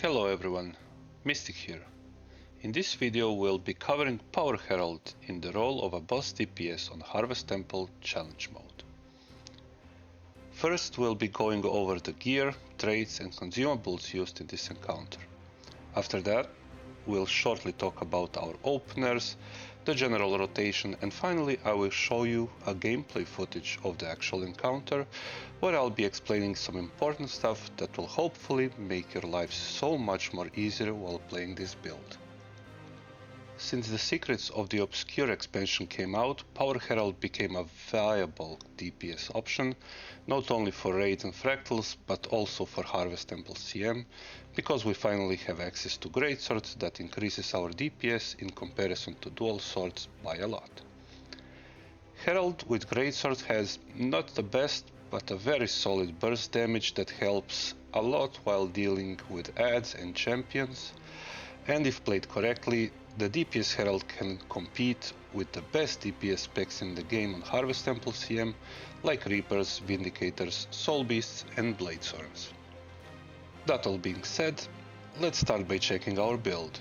Hello everyone, Mystic here. In this video we'll be covering Power Herald in the role of a boss DPS on Harvest Temple Challenge mode. First we'll be going over the gear, traits and consumables used in this encounter. After that, we'll shortly talk about our openers, the general rotation, and finally I will show you a gameplay footage of the actual encounter where I'll be explaining some important stuff that will hopefully make your lives so much more easier while playing this build. Since the Secrets of the Obscure expansion came out, Power Herald became a viable DPS option, not only for Raid and Fractals, but also for Harvest Temple CM, because we finally have access to Greatswords that increases our DPS in comparison to dual swords by a lot. Herald with Greatsword has not the best, but a very solid burst damage that helps a lot while dealing with adds and champions, and if played correctly, the DPS Herald can compete with the best DPS specs in the game on Harvest Temple CM, like Reapers, Vindicators, Soul Beasts and Bladesworns. That all being said, let's start by checking our build.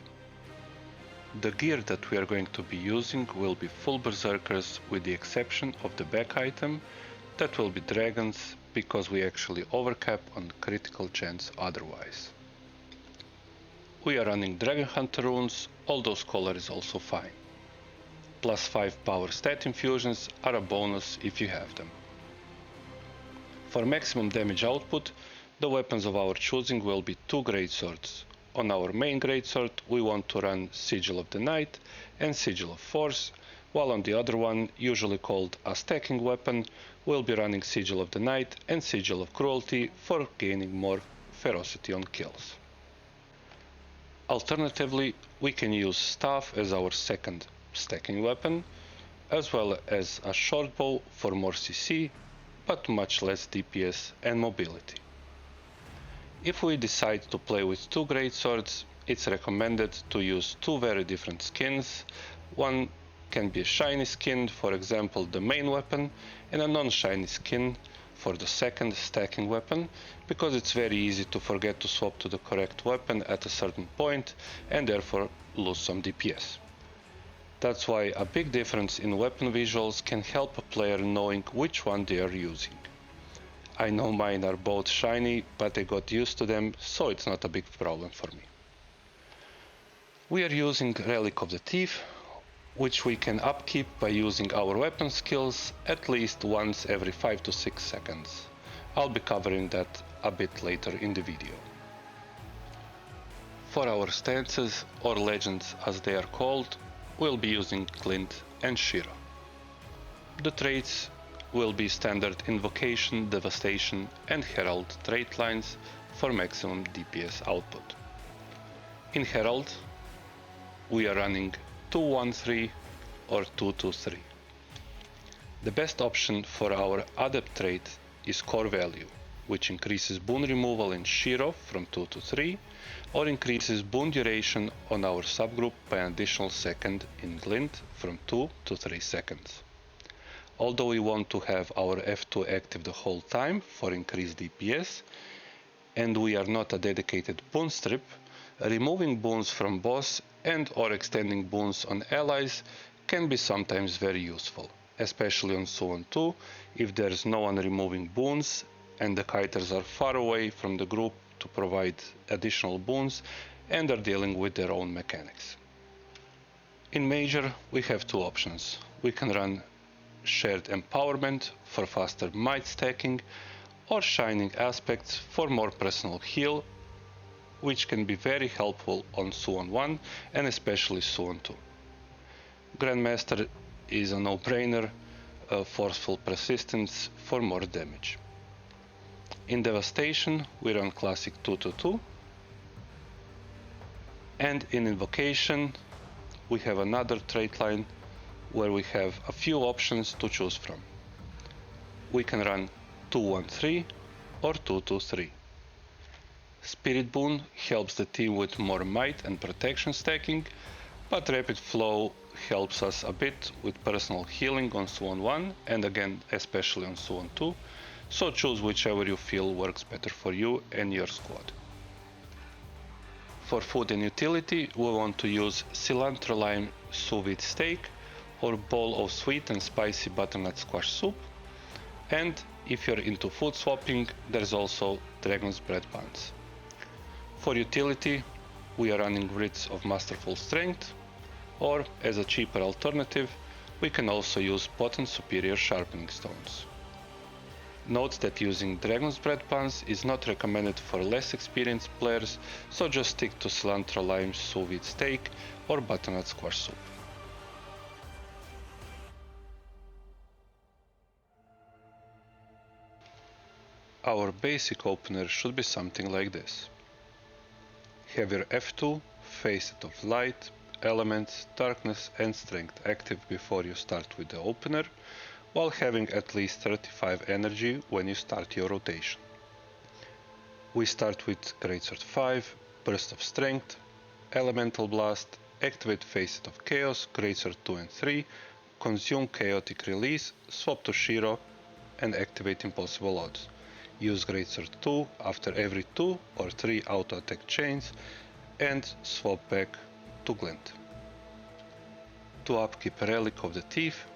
The gear that we are going to be using will be full Berserkers with the exception of the back item, that will be Dragons, because we actually overcap on critical chance otherwise. We are running Dragon Hunter runes, although Scholar is also fine. Plus 5 power stat infusions are a bonus if you have them. For maximum damage output, the weapons of our choosing will be 2 Greatswords. On our main Greatsword we want to run Sigil of the Night and Sigil of Force, while on the other one, usually called a stacking weapon, we'll be running Sigil of the Night and Sigil of Cruelty for gaining more ferocity on kills. Alternatively, we can use Staff as our second stacking weapon, as well as a short bow for more CC, but much less DPS and mobility. If we decide to play with 2 Greatswords, it's recommended to use 2 very different skins. One can be a shiny skin, for example the main weapon, and a non-shiny skin for the second stacking weapon, because it's very easy to forget to swap to the correct weapon at a certain point and therefore lose some DPS. That's why a big difference in weapon visuals can help a player knowing which one they are using. I know mine are both shiny, but I got used to them, so it's not a big problem for me. We are using Relic of the Thief, which we can upkeep by using our weapon skills at least once every 5 to 6 seconds. I'll be covering that a bit later in the video. For our stances, or legends as they are called, we'll be using Clint and Shira. The traits will be standard Invocation, Devastation and Herald trait lines for maximum DPS output. In Herald, we are running 2-1-3 or 2-2-3. The best option for our Adept trait is Core Value, which increases boon removal in Shiro from 2 to 3, or increases boon duration on our subgroup by an additional second in Glint from 2 to 3 seconds. Although we want to have our F2 active the whole time for increased DPS, and we are not a dedicated boon strip, removing boons from boss and or extending boons on allies can be sometimes very useful, especially on Suwon 2 if there is no one removing boons and the kiters are far away from the group to provide additional boons and are dealing with their own mechanics. In Major we have 2 options. We can run Shared Empowerment for faster might stacking, or Shining Aspects for more personal heal, which can be very helpful on Suwon 1 and especially Suwon 2. Grandmaster is a no-brainer, Forceful Persistence for more damage. In Devastation we run classic 2-2-2, and in Invocation we have another trait line where we have a few options to choose from. We can run 2-1-3 or 2-2-3. Spirit Boon helps the team with more might and protection stacking, but Rapid Flow helps us a bit with personal healing on Suwon 1 and again especially on Suwon 2, so choose whichever you feel works better for you and your squad. For food and utility, we want to use cilantro lime sous vide steak or bowl of sweet and spicy butternut squash soup. And if you're into food swapping, there's also dragon's bread buns. For utility, we are running grids of masterful strength, or as a cheaper alternative, we can also use potent superior sharpening stones. Note that using dragon's bread buns is not recommended for less experienced players, so just stick to cilantro lime sous vide steak or butternut squash soup. Our basic opener should be something like this. Have your F2, Facet of Light, Elements, Darkness and Strength active before you start with the opener, while having at least 35 energy when you start your rotation. We start with Greatsword 5, Burst of Strength, Elemental Blast, activate Facet of Chaos, Greatsword 2 and 3, consume Chaotic Release, swap to Shiro and activate Impossible Odds. Use Greatsword 2 after every 2 or 3 auto attack chains and swap back to Glint. To upkeep Relic of the Thief,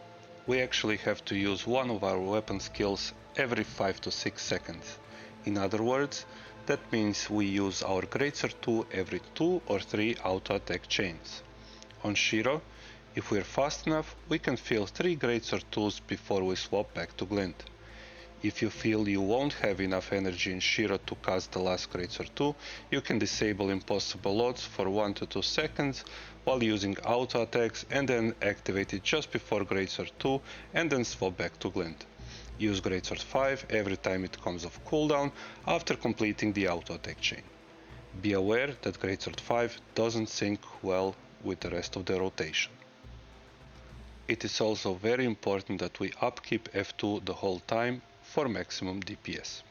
we actually have to use one of our weapon skills every 5 to 6 seconds. In other words, that means we use our Greatsword 2 every 2 or 3 auto attack chains. On Shiro, if we're fast enough, we can fill 3 Greatsword 2s before we swap back to Glint. If you feel you won't have enough energy in Shiro to cast the last Greatsword 2, you can disable Impossible Odds for 1 to 2 seconds while using auto attacks and then activate it just before Greatsword 2 and then swap back to Glint. Use Greatsword 5 every time it comes off cooldown after completing the auto attack chain. Be aware that Greatsword 5 doesn't sync well with the rest of the rotation. It is also very important that we upkeep F2 the whole time for maximum DPS.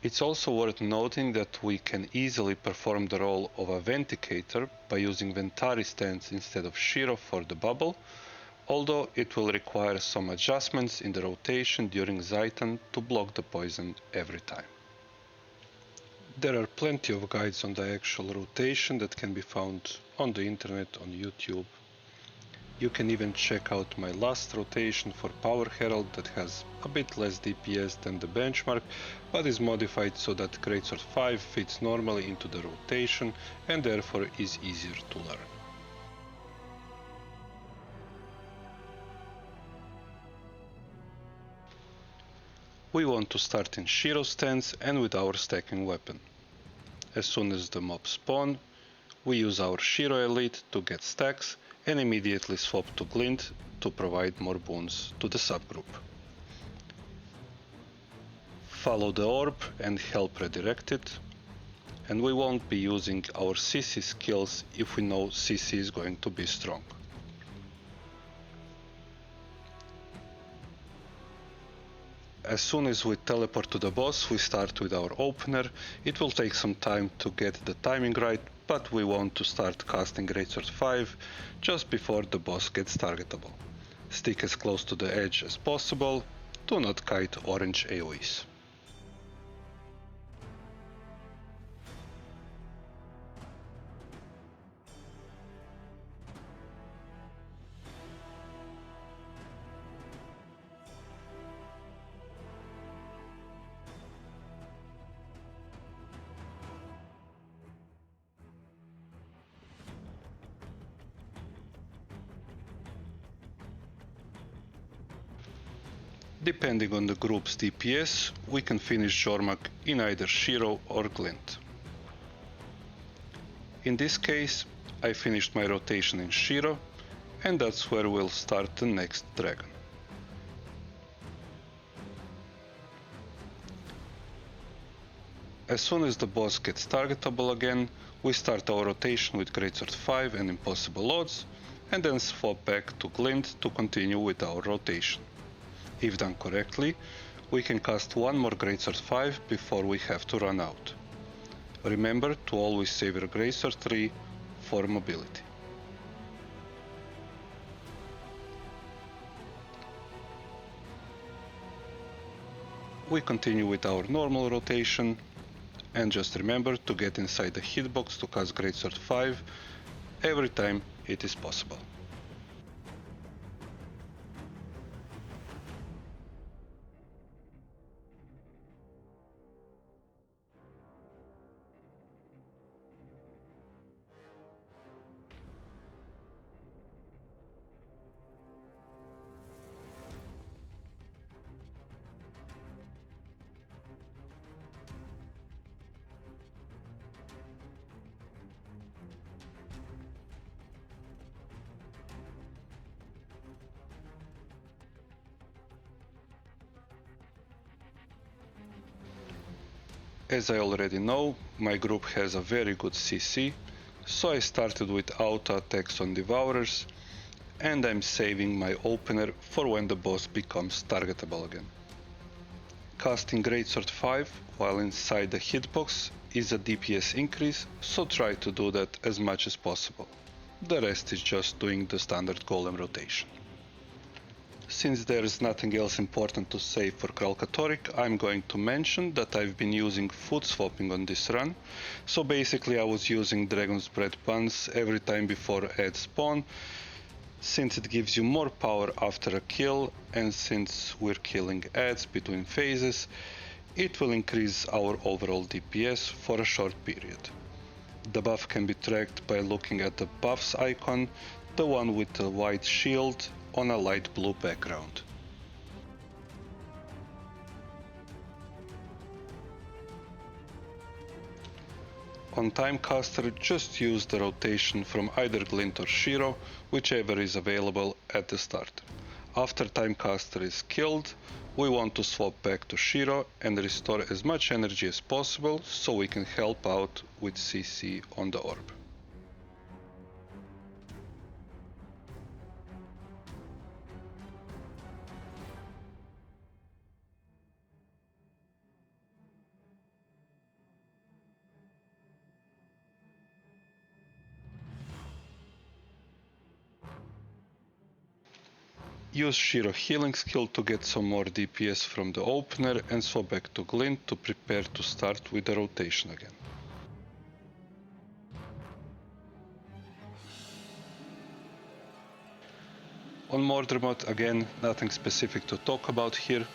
It's also worth noting that we can easily perform the role of a Vindicator by using Ventari stance instead of Shiro for the bubble, although it will require some adjustments in the rotation during Zaitan to block the poison every time. There are plenty of guides on the actual rotation that can be found on the internet, on YouTube. You can even check out my last rotation for Power Herald that has a bit less DPS than the benchmark, but is modified so that Greatsword 5 fits normally into the rotation and therefore is easier to learn. We want to start in Shiro stance and with our stacking weapon. As soon as the mobs spawn, we use our Shiro Elite to get stacks and immediately swap to Glint to provide more boons to the subgroup. Follow the orb and help redirect it, and we won't be using our CC skills if we know CC is going to be strong. As soon as we teleport to the boss, we start with our opener. It will take some time to get the timing right, but we want to start casting Greatsword 5 just before the boss gets targetable. Stick as close to the edge as possible, do not kite orange AoEs. Depending on the group's DPS, we can finish Jormak in either Shiro or Glint. In this case, I finished my rotation in Shiro, and that's where we'll start the next dragon. As soon as the boss gets targetable again, we start our rotation with Greatsword 5 and Impossible Odds, and then swap back to Glint to continue with our rotation. If done correctly, we can cast one more Greatsword 5 before we have to run out. Remember to always save your Greatsword 3 for mobility. We continue with our normal rotation, And just remember to get inside the hitbox to cast Greatsword 5 every time it is possible. As I already know, my group has a very good CC, so I started with auto attacks on Devourers, and I'm saving my opener for when the boss becomes targetable again. Casting Greatsword 5 while inside the hitbox is a DPS increase, so try to do that as much as possible. The rest is just doing the standard golem rotation. Since there is nothing else important to say for Kralkatoric, I'm going to mention that I've been using food swapping on this run. So basically I was using Dragon's Bread buns every time before ad spawn, since it gives you more power after a kill, and since we're killing ads between phases, it will increase our overall DPS for a short period. The buff can be tracked by looking at the buffs icon, the one with the white shield on a light blue background. On Timecaster, just use the rotation from either Glint or Shiro, whichever is available at the start. After Timecaster is killed, we want to swap back to Shiro and restore as much energy as possible so we can help out with CC on the orb. Use Shiro healing skill to get some more DPS from the opener and swap back to Glint to prepare to start with the rotation again. On Mordremoth, again, nothing specific to talk about here.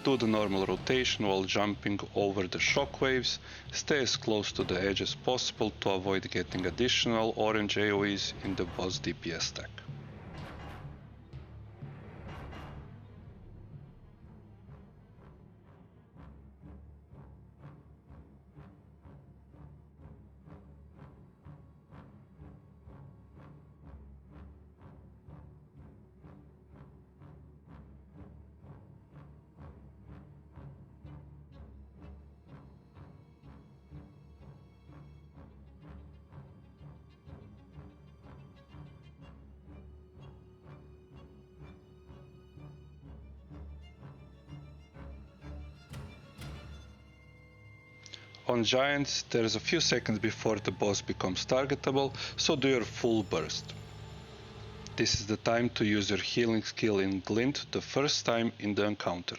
Do the normal rotation while jumping over the shockwaves, stay as close to the edge as possible to avoid getting additional orange AoEs in the boss DPS stack. On Giants, there is a few seconds before the boss becomes targetable, so do your full burst. This is the time to use your healing skill in Glint the first time in the encounter.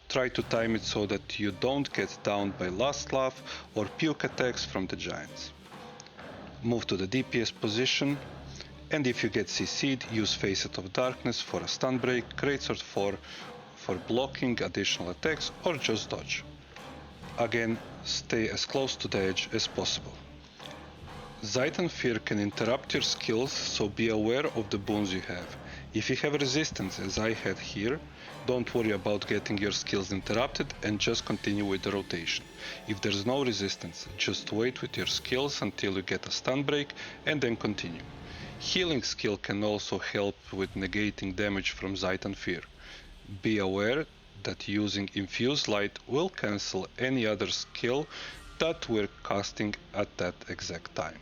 Try to time it so that you don't get downed by Last Laugh or puke attacks from the Giants. Move to the DPS position, and if you get CC'd, use Facet of Darkness for a stun break, Greatsword 4 for blocking additional attacks, or just dodge. Again, stay as close to the edge as possible. Zaytan Fear can interrupt your skills, so be aware of the boons you have. If you have resistance, as I had here, don't worry about getting your skills interrupted and just continue with the rotation. If there's no resistance, just wait with your skills until you get a stun break and then continue. Healing skill can also help with negating damage from Zaytan Fear. Be aware that using Infuse Light will cancel any other skill that we're casting at that exact time.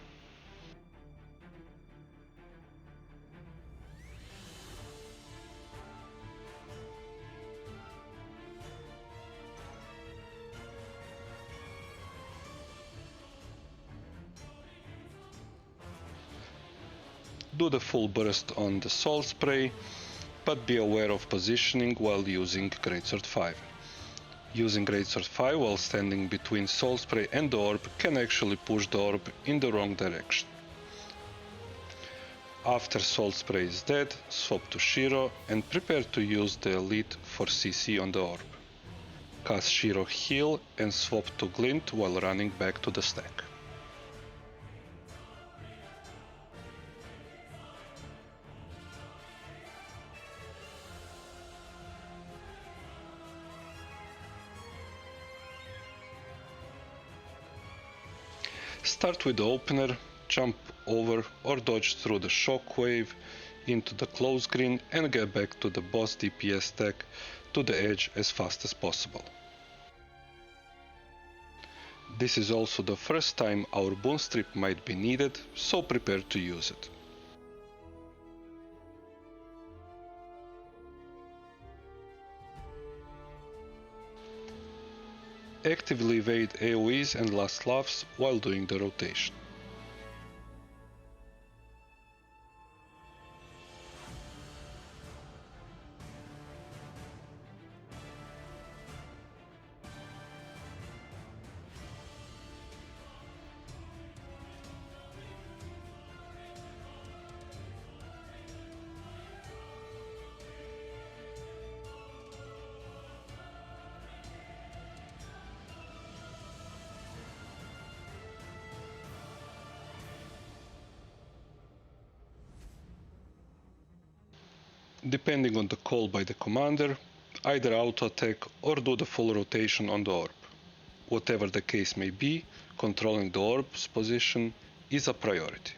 Do the full burst on the Soul Spray, but be aware of positioning while using Greatsword 5. Using Greatsword 5 while standing between Soul Spray and the orb can actually push the orb in the wrong direction. After Soul Spray is dead, swap to Shiro and prepare to use the Elite for CC on the orb. Cast Shiro heal and swap to Glint while running back to the stack. Start with the opener, jump over or dodge through the shockwave into the close green and get back to the boss DPS stack to the edge as fast as possible. This is also the first time our boon strip might be needed, so prepare to use it. Actively evade AoEs and last laughs while doing the rotation. Depending on the call by the commander, either auto-attack or do the full rotation on the orb. Whatever the case may be, controlling the orb's position is a priority.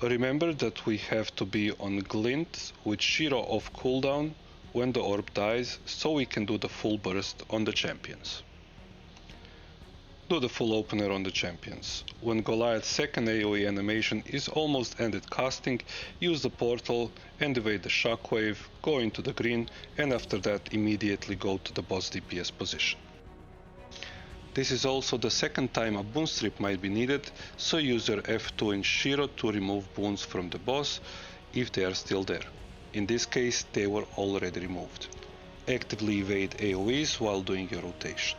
Remember that we have to be on Glint with Shiro off cooldown when the orb dies, so we can do the full burst on the champions. Do the full opener on the champions. When Goliath's second AoE animation is almost ended casting, use the portal and evade the shockwave, go into the green, and after that immediately go to the boss DPS position. This is also the second time a boon strip might be needed, so use your F2 in Shiro to remove boons from the boss if they are still there. In this case, they were already removed. Actively evade AoEs while doing your rotation.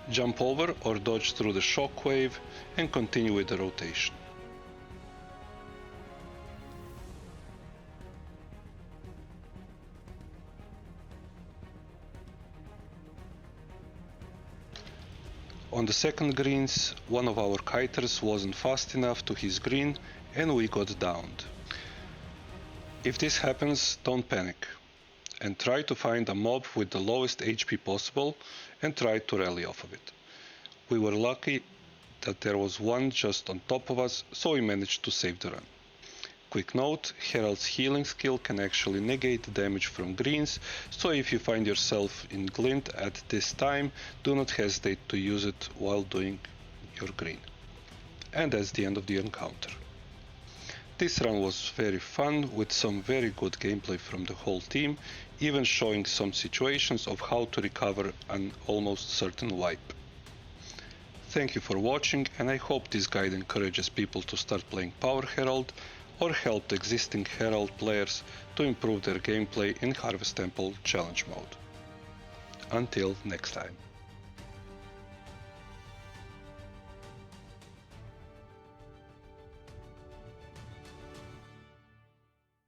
Jump over or dodge through the shockwave and continue with the rotation. On the second greens, one of our kiters wasn't fast enough to his green and we got downed. If this happens, don't panic and try to find a mob with the lowest HP possible and try to rally off of it. We were lucky that there was one just on top of us, so we managed to save the run. Quick note, Herald's healing skill can actually negate the damage from greens, so if you find yourself in Glint at this time, do not hesitate to use it while doing your green. And that's the end of the encounter. This run was very fun with some very good gameplay from the whole team, even showing some situations of how to recover an almost certain wipe. Thank you for watching, and I hope this guide encourages people to start playing Power Herald or helped existing Herald players to improve their gameplay in Harvest Temple Challenge mode. Until next time.